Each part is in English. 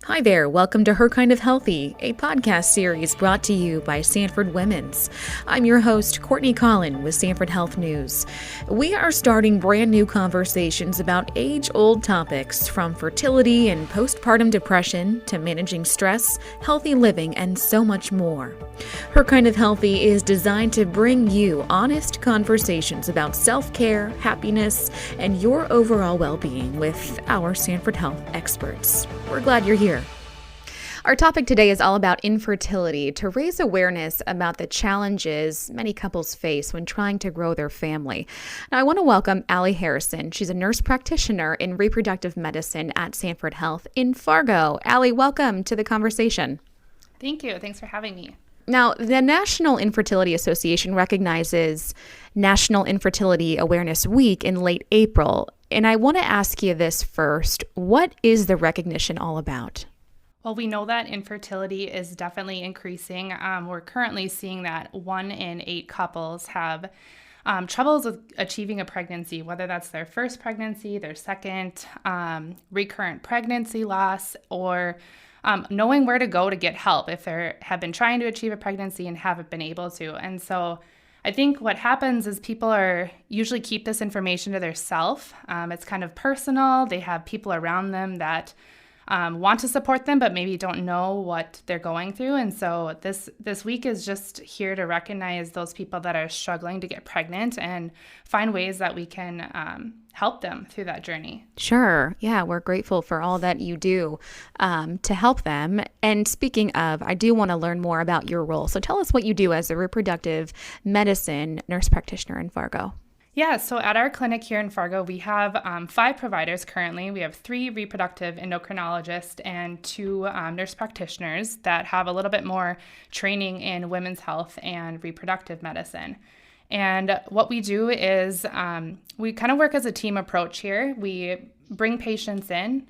Hi there, welcome to Her Kind of Healthy, a podcast series brought to you by Sanford Women's. I'm your host, Courtney Collin with Sanford Health News. We are starting brand new conversations about age-old topics from fertility and postpartum depression to managing stress, healthy living, and so much more. Her Kind of Healthy is designed to bring you honest conversations about self-care, happiness, and your overall well-being with our Sanford Health experts. We're glad you're here. Our topic today is all about infertility, to raise awareness about the challenges many couples face when trying to grow their family. Now, I want to welcome Allie Harrison. She's a nurse practitioner in reproductive medicine at Sanford Health in Fargo. Allie, welcome to the conversation. Thank you. Thanks for having me. Now, the National Infertility Association recognizes National Infertility Awareness Week in late April. And I want to ask you this first. What is the recognition all about? Well, we know that infertility is definitely increasing. We're currently seeing that 1 in 8 couples have troubles with achieving a pregnancy, whether that's their first pregnancy, their second, recurrent pregnancy loss, or knowing where to go to get help if they have been trying to achieve a pregnancy and haven't been able to. And so I think what happens is people usually keep this information to themselves. It's kind of personal. They have people around them that want to support them, but maybe don't know what they're going through. And so this week is just here to recognize those people that are struggling to get pregnant and find ways that we can help them through that journey. Sure. Yeah, we're grateful for all that you do to help them. And speaking of, I do want to learn more about your role. So tell us what you do as a reproductive medicine nurse practitioner in Fargo. Yeah, so at our clinic here in Fargo, we have 5 providers currently. We have 3 reproductive endocrinologists and 2 nurse practitioners that have a little bit more training in women's health and reproductive medicine. And what we do is we kind of work as a team approach here. We bring patients in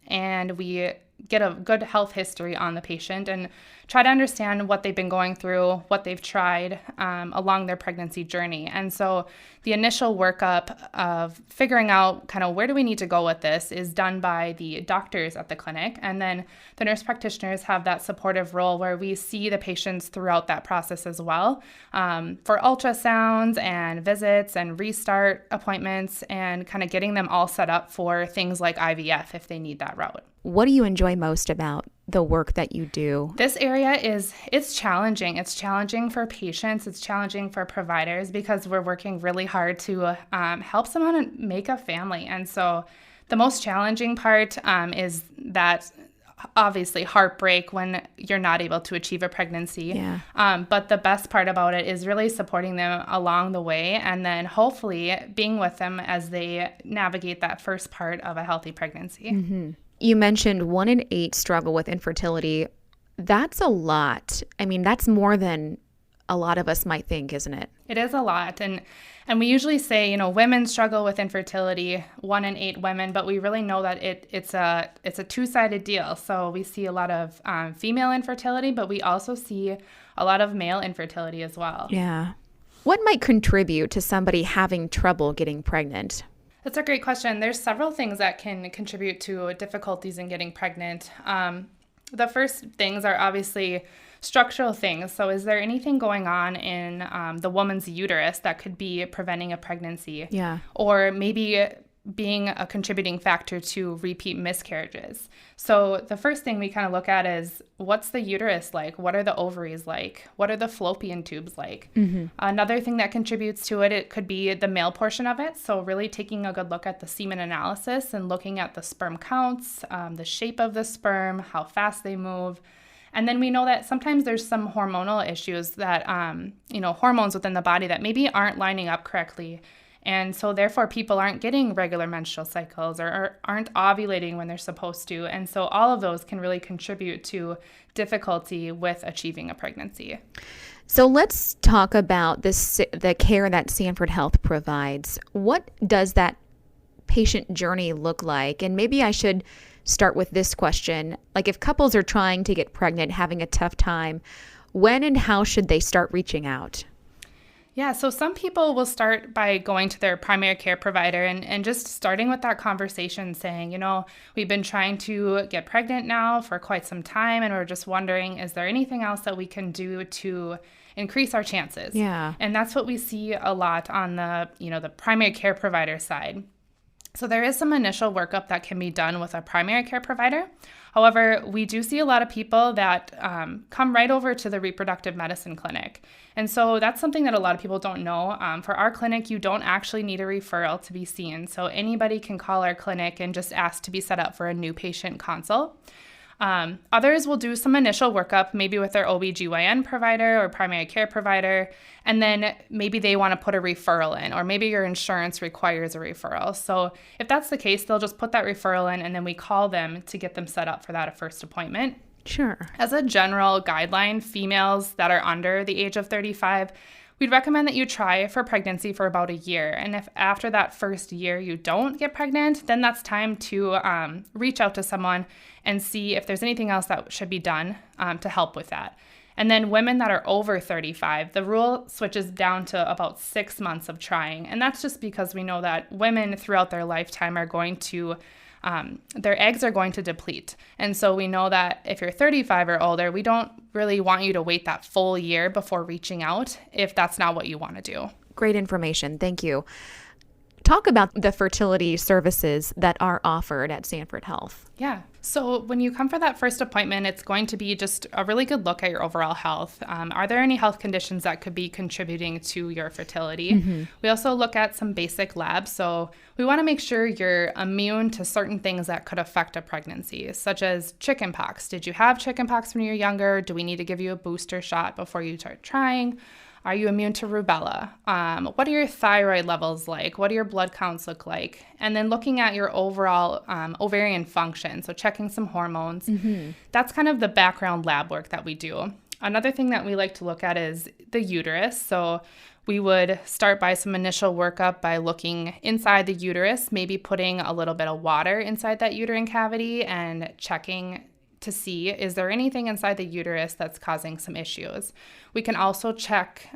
and we get a good health history on the patient and try to understand what they've been going through, what they've tried along their pregnancy journey. And so the initial workup of figuring out kind of where do we need to go with this is done by the doctors at the clinic. And then the nurse practitioners have that supportive role where we see the patients throughout that process as well for ultrasounds and visits and restart appointments and kind of getting them all set up for things like IVF if they need that route. What do you enjoy most about the work that you do? This area it's challenging. It's challenging for patients. It's challenging for providers because we're working really hard to help someone make a family. And so the most challenging part is that obviously heartbreak when you're not able to achieve a pregnancy. Yeah. But the best part about it is really supporting them along the way and then hopefully being with them as they navigate that first part of a healthy pregnancy. Mm-hmm. You mentioned 1 in 8 struggle with infertility. That's a lot. I mean, that's more than a lot of us might think, isn't it? It is a lot. And we usually say, women struggle with infertility, 1 in 8 women, but we really know that it's a two-sided deal. So we see a lot of female infertility, but we also see a lot of male infertility as well. Yeah. What might contribute to somebody having trouble getting pregnant? That's a great question. There's several things that can contribute to difficulties in getting pregnant. The first things are obviously structural things. So is there anything going on in the woman's uterus that could be preventing a pregnancy? Yeah. Or maybe being a contributing factor to repeat miscarriages. So the first thing we kind of look at is what's the uterus like? What are the ovaries like? What are the fallopian tubes like? Mm-hmm. Another thing that contributes to it could be the male portion of it. So really taking a good look at the semen analysis and looking at the sperm counts, the shape of the sperm, how fast they move. And then we know that sometimes there's some hormonal issues that, hormones within the body that maybe aren't lining up correctly. And so therefore people aren't getting regular menstrual cycles or aren't ovulating when they're supposed to. And so all of those can really contribute to difficulty with achieving a pregnancy. So let's talk about the care that Sanford Health provides. What does that patient journey look like? And maybe I should start with this question. Like if couples are trying to get pregnant, having a tough time, when and how should they start reaching out? Yeah, so some people will start by going to their primary care provider and just starting with that conversation saying, we've been trying to get pregnant now for quite some time, and we're just wondering, is there anything else that we can do to increase our chances? Yeah. And that's what we see a lot on the primary care provider side. So there is some initial workup that can be done with a primary care provider. However, we do see a lot of people that come right over to the reproductive medicine clinic. And so that's something that a lot of people don't know. For our clinic, you don't actually need a referral to be seen. So anybody can call our clinic and just ask to be set up for a new patient consult. Others will do some initial workup, maybe with their OBGYN provider or primary care provider, and then maybe they want to put a referral in, or maybe your insurance requires a referral. So if that's the case, they'll just put that referral in, and then we call them to get them set up for that first appointment. Sure. As a general guideline, females that are under the age of 35, we'd recommend that you try for pregnancy for about a year. And if after that first year you don't get pregnant, then that's time to reach out to someone and see if there's anything else that should be done to help with that. And then women that are over 35, the rule switches down to about 6 months of trying. And that's just because we know that women throughout their lifetime are going to their eggs are going to deplete. And so we know that if you're 35 or older, we don't really want you to wait that full year before reaching out if that's not what you want to do. Great information. Thank you. Talk about the fertility services that are offered at Sanford Health. Yeah. So when you come for that first appointment, it's going to be just a really good look at your overall health. Are there any health conditions that could be contributing to your fertility? Mm-hmm. We also look at some basic labs. So we want to make sure you're immune to certain things that could affect a pregnancy, such as chickenpox. Did you have chickenpox when you were younger? Do we need to give you a booster shot before you start trying? Are you immune to rubella? What are your thyroid levels like? What do your blood counts look like? And then looking at your overall ovarian function, so checking some hormones. Mm-hmm. That's kind of the background lab work that we do. Another thing that we like to look at is the uterus. So we would start by some initial workup by looking inside the uterus, maybe putting a little bit of water inside that uterine cavity and checking to see, is there anything inside the uterus that's causing some issues? We can also check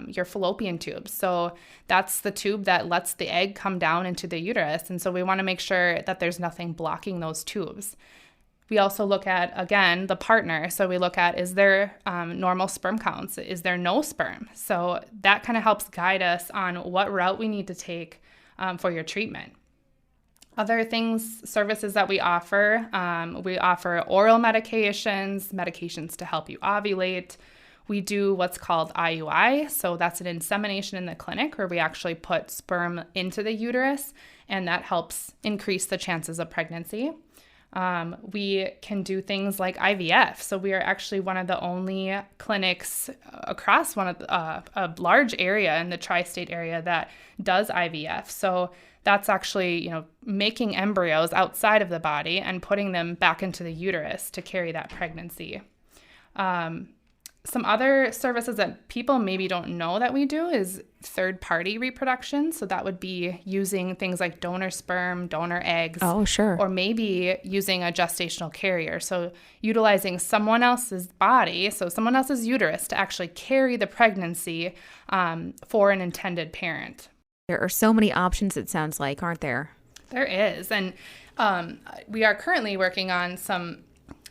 your fallopian tubes. So that's the tube that lets the egg come down into the uterus. And so we want to make sure that there's nothing blocking those tubes. We also look at, again, the partner. So we look at, is there normal sperm counts? Is there no sperm? So that kind of helps guide us on what route we need to take for your treatment. Other services that we offer oral medications to help you ovulate. We do what's called IUI, so that's an insemination in the clinic where we actually put sperm into the uterus, and that helps increase the chances of pregnancy. We can do things like IVF. So we are actually one of the only clinics across a large area in the tri-state area that does IVF. So that's actually, making embryos outside of the body and putting them back into the uterus to carry that pregnancy. Some other services that people maybe don't know that we do is third-party reproduction. So that would be using things like donor sperm, donor eggs. Oh, sure. Or maybe using a gestational carrier. So utilizing someone else's body, so someone else's uterus, to actually carry the pregnancy for an intended parent. There are so many options, it sounds like, aren't there? There is. And we are currently working on some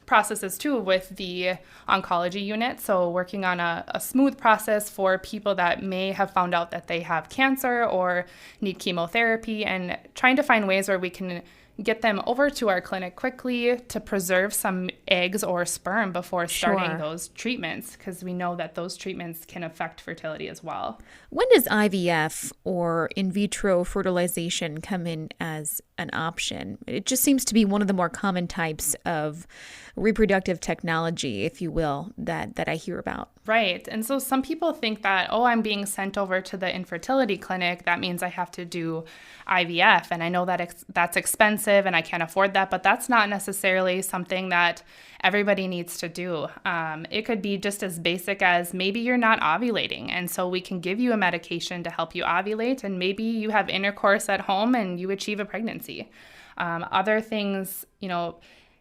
processes too with the oncology unit. So working on a smooth process for people that may have found out that they have cancer or need chemotherapy, and trying to find ways where we can get them over to our clinic quickly to preserve some eggs or sperm before starting those treatments, because we know that those treatments can affect fertility as well. When does IVF or in vitro fertilization come in as an option? It just seems to be one of the more common types of reproductive technology, if you will, that I hear about. Right. And so some people think that, I'm being sent over to the infertility clinic. That means I have to do IVF. And I know that that's expensive and I can't afford that, but that's not necessarily something that everybody needs to do. It could be just as basic as maybe you're not ovulating. And so we can give you a medication to help you ovulate. And maybe you have intercourse at home and you achieve a pregnancy. Other things,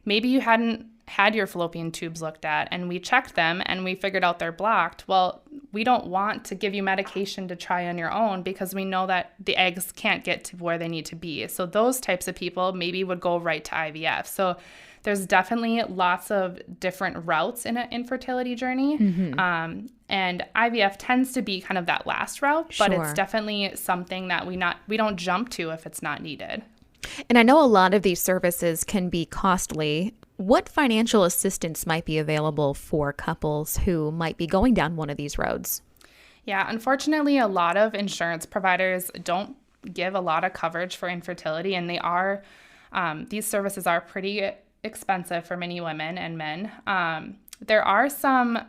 maybe you hadn't had your fallopian tubes looked at and we checked them and we figured out they're blocked, well, we don't want to give you medication to try on your own because we know that the eggs can't get to where they need to be. So those types of people maybe would go right to IVF. So there's definitely lots of different routes in an infertility journey. And IVF tends to be kind of that last route, but it's definitely something that we don't jump to if it's not needed. And I know a lot of these services can be costly. What financial assistance might be available for couples who might be going down one of these roads? Yeah, unfortunately, a lot of insurance providers don't give a lot of coverage for infertility, and these services are pretty expensive for many women and men. There are some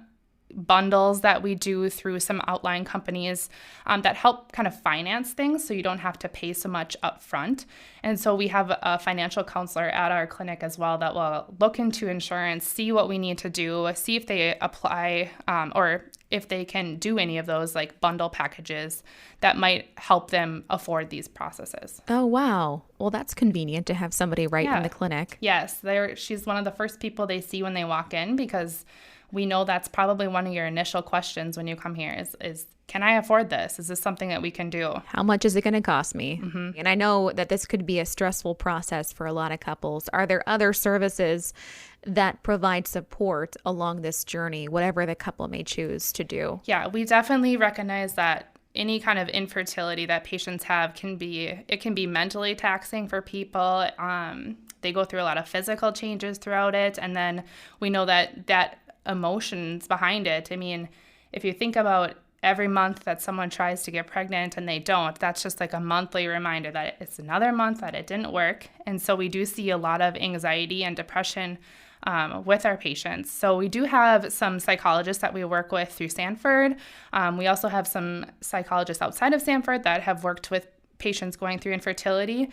bundles that we do through some outline companies that help kind of finance things so you don't have to pay so much up front. And so we have a financial counselor at our clinic as well that will look into insurance, see what we need to do, see if they apply or if they can do any of those like bundle packages that might help them afford these processes. Oh, wow. Well, that's convenient to have somebody in the clinic. Yes, she's one of the first people they see when they walk in because we know that's probably one of your initial questions when you come here is can I afford this? Is this something that we can do? How much is it going to cost me? And I know that this could be a stressful process for a lot of couples. Are there other services that provide support along this journey, whatever the couple may choose to do? Yeah, we definitely recognize that any kind of infertility that patients have can be mentally taxing for people. They go through a lot of physical changes throughout it. And then we know that emotions behind it. I mean, if you think about every month that someone tries to get pregnant and they don't, that's just like a monthly reminder that it's another month that it didn't work. And so we do see a lot of anxiety and depression with our patients. So we do have some psychologists that we work with through Sanford. We also have some psychologists outside of Sanford that have worked with patients going through infertility.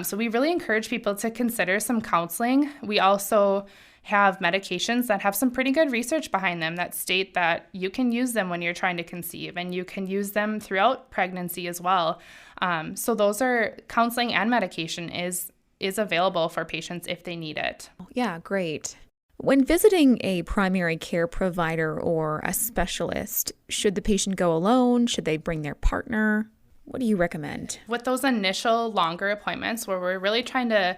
So we really encourage people to consider some counseling. We also have medications that have some pretty good research behind them that state that you can use them when you're trying to conceive and you can use them throughout pregnancy as well. So those are counseling and medication is available for patients if they need it. Yeah, great. When visiting a primary care provider or a specialist, should the patient go alone? Should they bring their partner? What do you recommend? With those initial longer appointments where we're really trying to,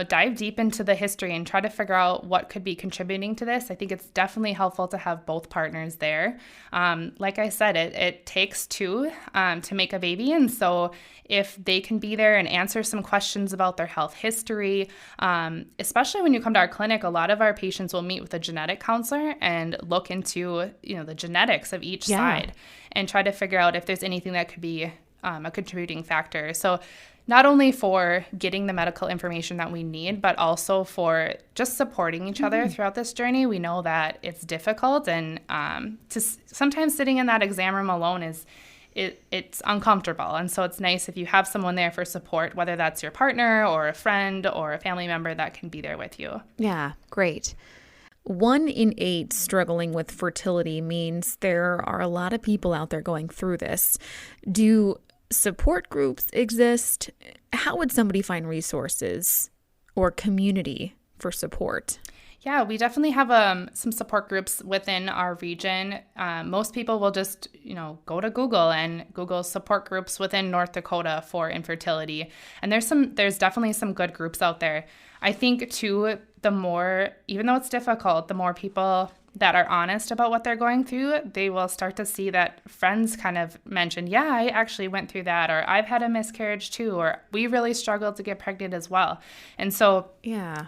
dive deep into the history and try to figure out what could be contributing to this, I think it's definitely helpful to have both partners there. Like I said, it takes two to make a baby. And so if they can be there and answer some questions about their health history, especially when you come to our clinic, a lot of our patients will meet with a genetic counselor and look into, the genetics of each side and try to figure out if there's anything that could be a contributing factor. So not only for getting the medical information that we need, but also for just supporting each other throughout this journey. We know that it's difficult, and sometimes sitting in that exam room alone it's uncomfortable. And so it's nice if you have someone there for support, whether that's your partner or a friend or a family member that can be there with you. Yeah, great. 1 in 8 struggling with fertility means there are a lot of people out there going through this. Do support groups exist? How would somebody find resources or community for support? Yeah, we definitely have some support groups within our region. Most people will just, go to Google and Google support groups within North Dakota for infertility. And there's definitely some good groups out there. I think too, even though it's difficult, the more people that are honest about what they're going through, they will start to see that friends kind of mention, yeah, I actually went through that, or I've had a miscarriage too, or we really struggled to get pregnant as well. And so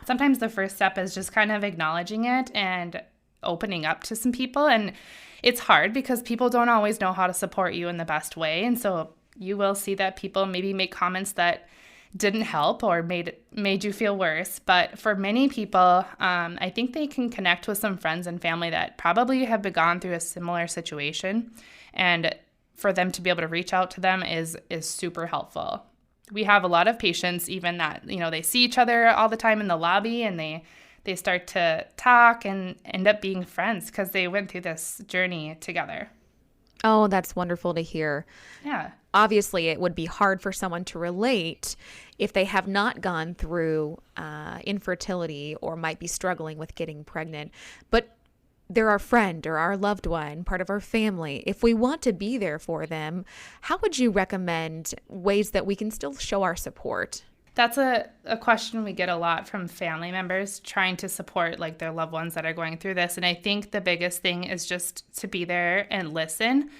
sometimes the first step is just kind of acknowledging it and opening up to some people. And it's hard because people don't always know how to support you in the best way. And so you will see that people maybe make comments that didn't help or made you feel worse. But for many people, I think they can connect with some friends and family that probably have gone through a similar situation. And for them to be able to reach out to them is super helpful. We have a lot of patients even that, they see each other all the time in the lobby and they start to talk and end up being friends because they went through this journey together. Oh, that's wonderful to hear. Yeah. obviously it would be hard for someone to relate if they have not gone through infertility or might be struggling with getting pregnant. But they're our friend or our loved one, part of our family. If we want to be there for them, how would you recommend ways that we can still show our support? That's a question we get a lot from family members trying to support like their loved ones that are going through this. And I think the biggest thing is just to be there and listen.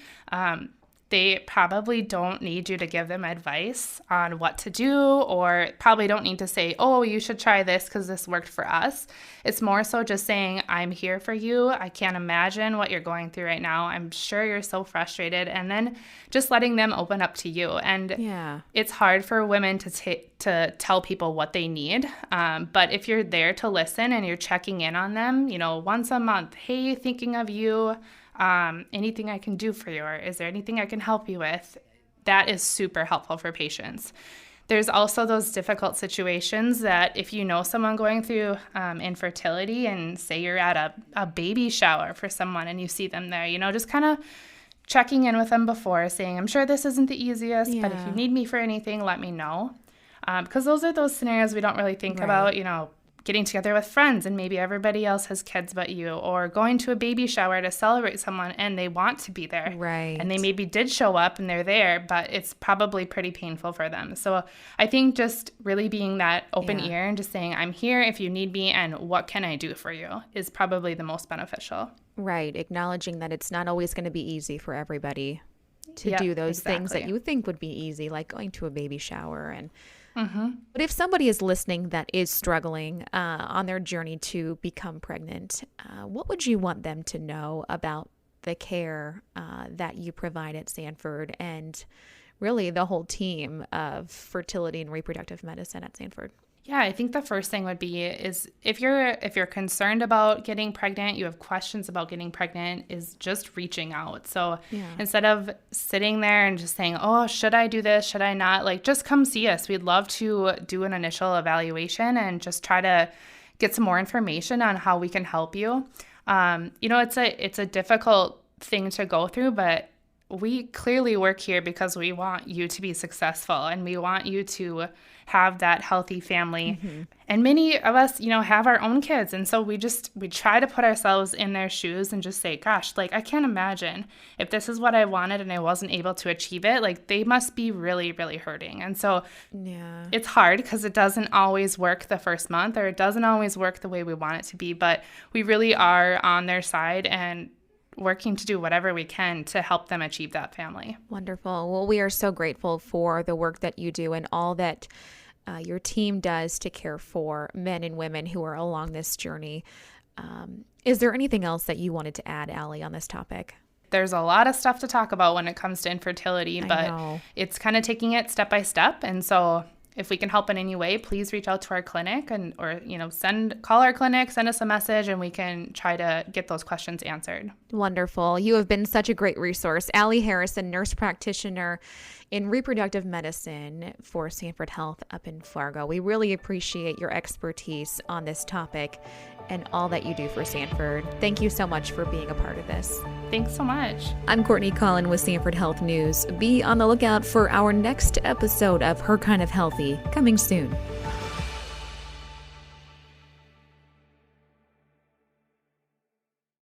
They probably don't need you to give them advice on what to do, or probably don't need to say, oh, you should try this because this worked for us. It's more so just saying, I'm here for you. I can't imagine what you're going through right now. I'm sure you're so frustrated. And then just letting them open up to you. And it's hard for women to tell people what they need. But if you're there to listen and you're checking in on them, once a month, hey, thinking of you, anything I can do for you, or is there anything I can help you with? That is super helpful for patients. There's also those difficult situations that if you know someone going through infertility, and say you're at a baby shower for someone and you see them there, just kind of checking in with them before, saying, I'm sure this isn't the easiest, but if you need me for anything, let me know. Because those are those scenarios we don't really think about, getting together with friends and maybe everybody else has kids but you, or going to a baby shower to celebrate someone and they want to be there. Right. And they maybe did show up and they're there, but it's probably pretty painful for them. So I think just really being that open ear and just saying, I'm here if you need me and what can I do for you is probably the most beneficial. Right. Acknowledging that it's not always going to be easy for everybody to do those things that you think would be easy, like going to a baby shower. And But if somebody is listening that is struggling on their journey to become pregnant, what would you want them to know about the care that you provide at Sanford and really the whole team of fertility and reproductive medicine at Sanford? Yeah, I think the first thing would be is if you're concerned about getting pregnant, you have questions about getting pregnant, is just reaching out. So instead of sitting there and just saying, oh, should I do this? Should I not? Like, just come see us. We'd love to do an initial evaluation and just try to get some more information on how we can help you. It's a difficult thing to go through, but we clearly work here because we want you to be successful and we want you to have that healthy family. And many of us, have our own kids. And so we try to put ourselves in their shoes and just say, gosh, like, I can't imagine if this is what I wanted and I wasn't able to achieve it, like they must be really, really hurting. And so it's hard because it doesn't always work the first month, or it doesn't always work the way we want it to be, but we really are on their side and working to do whatever we can to help them achieve that family. Wonderful. Well, we are so grateful for the work that you do and all that your team does to care for men and women who are along this journey. Is there anything else that you wanted to add, Allie, on this topic? There's a lot of stuff to talk about when it comes to infertility, but it's kind of taking it step by step. And so if we can help in any way, please reach out to our clinic or call our clinic, send us a message, and we can try to get those questions answered. Wonderful. You have been such a great resource. Allie Harrison, nurse practitioner in reproductive medicine for Sanford Health up in Fargo. We really appreciate your expertise on this topic and all that you do for Sanford. Thank you so much for being a part of this. Thanks so much. I'm Courtney Collin with Sanford Health News. Be on the lookout for our next episode of Her Kind of Healthy, coming soon.